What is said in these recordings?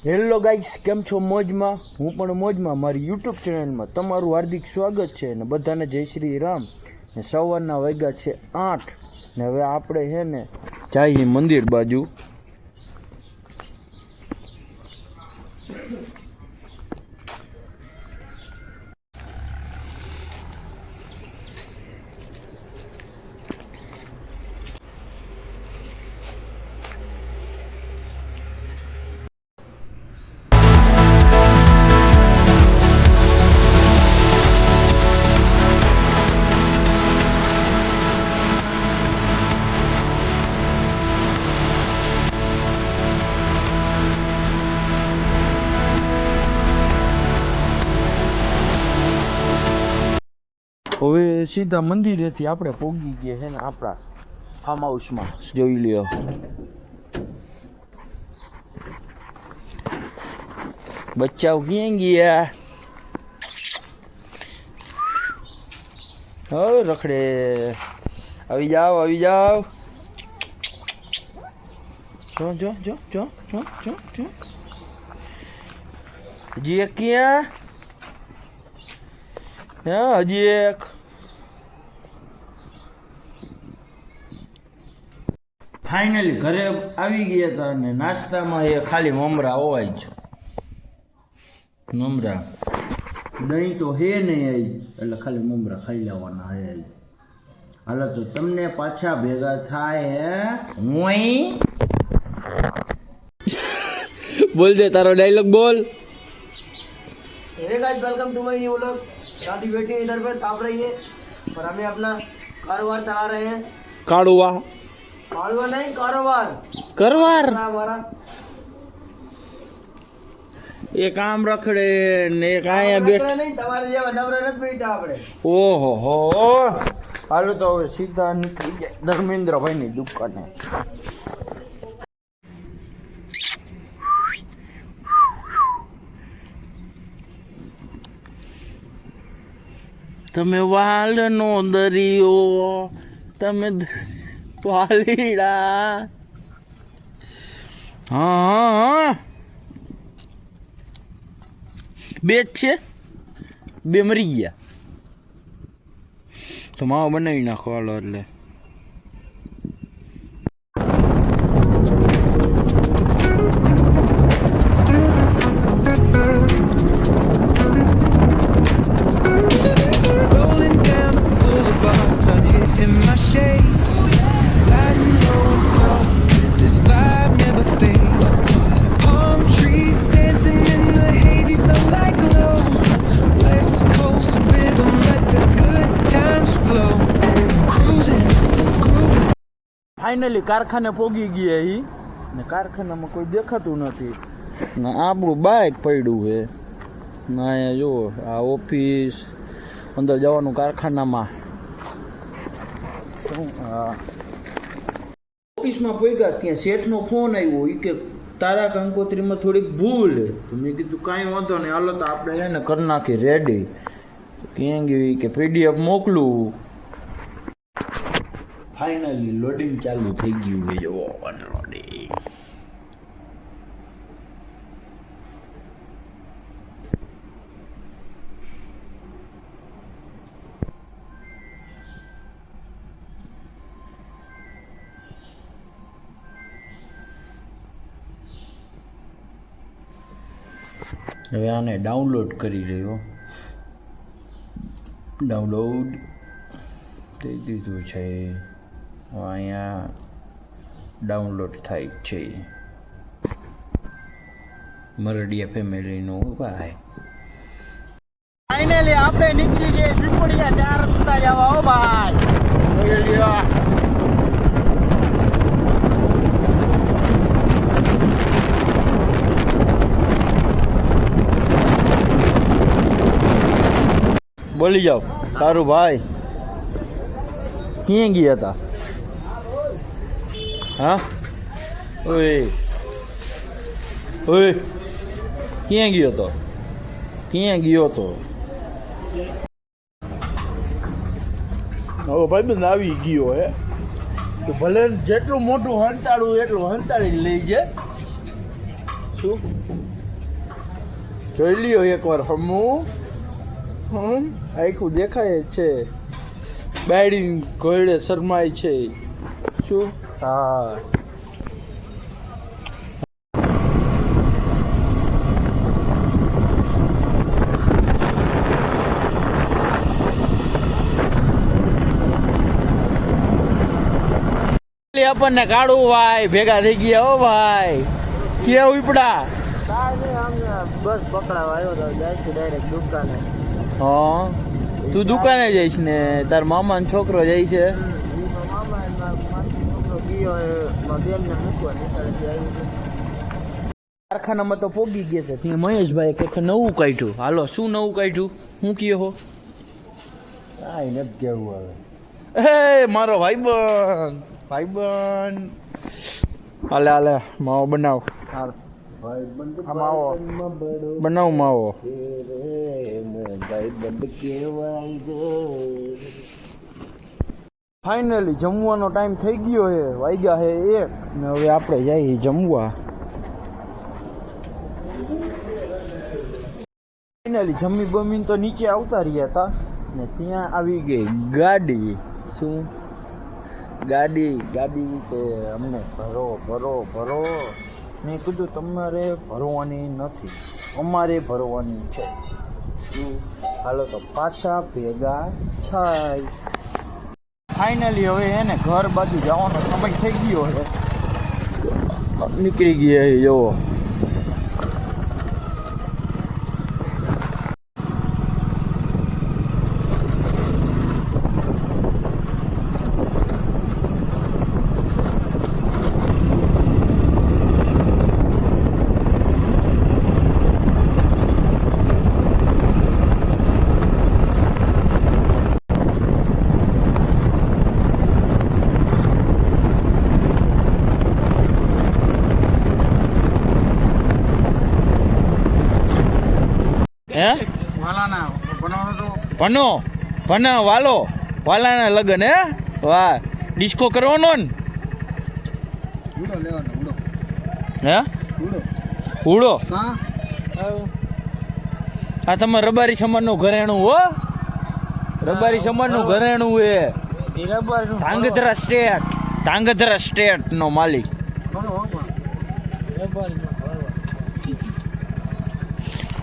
Hello guys, કેમ છો? મોજમાં? હું પણ મોજમાં. મારી યુટ્યુબ ચેનલમાં તમારું હાર્દિક સ્વાગત છે ને બધાને જય શ્રી રામ. ને સવારના વાગ્યા છે 8 ને હવે આપણે છે ને જઈએ મંદિર બાજુ. હવે સીધા મંદિરેથી આપણે પહોંચી ગયા છે ને આપણા ફાર્મ હાઉસમાં. જોઈ લ્યો, બચ્ચાઓ ક્યાં ગયા? હવે રખડે. આવી જાઓ, આવી જાઓ. જો જો જો જો જો જો જો હજી એક ક્યાં? હા, હજી એક. ફાઇનલી ઘરે આવી ગયા હતા અને નાસ્તામાં એ ખાલી મમરા હોય જ. મમરા દહીં તો હે નહીં, એટલે ખાલી મમરા ખાઈ લેવાના હે. હાલો તો તમને પાછા ભેગા થાય હે. બોલ દે તારો डायलॉग बोल. Hey guys, welcome to my new vlog. शादी वेटिंग इधर पे ताप रही है और हमें अपना कारोबार चला रहे हैं. काड़ुआ कारोबार नहीं, कारोबार करवार हमारा. એક આમ રખડે ને એક અહીંયા બેઠ. नहीं तुम्हारे जेवा डबरा नत बैठा आपड़े. ઓહો હો. હાલો તો હવે સીધા નીકળી જાય ધર્મેન્દ્રભાઈની દુકાને. તમે વાલનો દરિયો, તમે વાલીડા. હા, બે જ છે, બે મરી ગયા તો માવો બનાવી નાખો. હાલો એટલે ફાઇનલી કારખાને પોગી ગયા ઈ ને કારખાનામાં કોઈ દેખાતું નથી ને આપણું બાઇક પડ્યું છે ને અહીંયા જુઓ આ ઓફિસ, અંદર જવાનું કારખાનામાં. ઓફિસમાં પોગ્યા ત્યાં શેઠનો ફોન આવ્યો. એ કે તારા કંકોત્રીમાં થોડીક ભૂલ છે. તો મેં કીધું કાંઈ વાંધો નહીં, હાલો તો આપણે એને કરી નાખી રેડી. ક્યાં ગયું કે PDF મોકલું. ફાઇનલી લોડિંગ ચાલુ થઈ ગયું છે. જો અનલોડિંગ. હવે આને ડાઉનલોડ કરી રહ્યો. ડાઉનલોડ થઈ દીધું છે. અહીંયા ડાઉનલોડ થાય છે. મરડિયા ફેમિલીનું ભાઈ. ફાઇનલી આપણે નીકળી ગયા પીપળિયા 4 રસ્તા જવા. હો ભાઈ, બોલી જાઓ. તારું ભાઈ ક્યાં ગયા હતા? હા, ઓય ઓય, ક્યાં ગયો તો? ક્યાં ગયો તો? હવે ભાઈબંધ આવી ગયો હે તો ભલે જેટલું મોટું હંતાડું એટલું હંતાડી લઈ જાય. શું જોઈ લ્યો એકવાર હમું આખું દેખાય જ છે બાયડી ઘોડે શરમાય છે શું હા આપણને કાઢું ભાઈ ભેગા થઈ ગયા હો ભાઈ કેવું ઉપડા બસ પકડાવા આવ્યો તો જઈશું ડાયરેક્ટ દુકાને. હા તું દુકાને જઈશ ને તાર મામા નો છોકરો જાય છે કારખાનામાં તો પોગી ગયા છે ત્યાં મહેશભાઈ કંઈક નવું કાઢ્યું હાલો શું નવું કાઢ્યું શું કયો હો કાંઈ નથી કેવું હવે એ મારો ભાઈબંધ હાલે હાલે માવો બનાવ માવો બનાવ માવો ફાઇનલી જમવાનો ટાઈમ થઈ ગયો છે વાગ્યા છે 1 ને હવે આપણે જઈએ જમવા ફાઇનલી જમી બમીને તો નીચે આવતા રહ્યા હતા ને ત્યાં આવી ગઈ ગાડી શું ગાડી કે અમને ભરો મેં કીધું તમારે ભરવાની નથી અમારે ભરવાની છે હાલો તો પાછા ભેગા થાય ફાઇનલી હવે એને ઘર બાજુ જવાનો સમય થઈ ગયો છે નીકળી ગયા છે જોવો ભનો વાલાના લગન હે વાહ ડિસ્કો કરવાનો ને હે ઉડો આ તમારે રબારી સમાજનું ઘરેણું હો રબારી સમાજનું ઘરેણું હે ધાંગધ્રા સ્ટેટ નો માલિક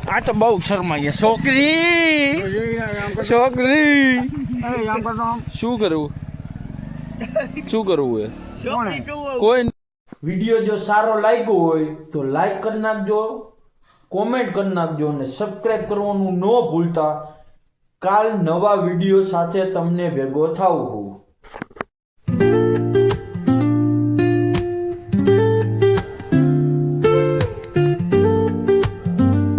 આ તો બહુ શરમા ગયા છોકરી શું કરવું એ કોઈ વિડીયો જો સારો લાગ્યો હોય તો લાઈક કરી નાખજો કોમેન્ટ કરી નાખજો અને સબસ્ક્રાઇબ કરવાનું ન ભૂલતા કાલ નવા વિડીયો સાથે તમને ભેગો થાઉં.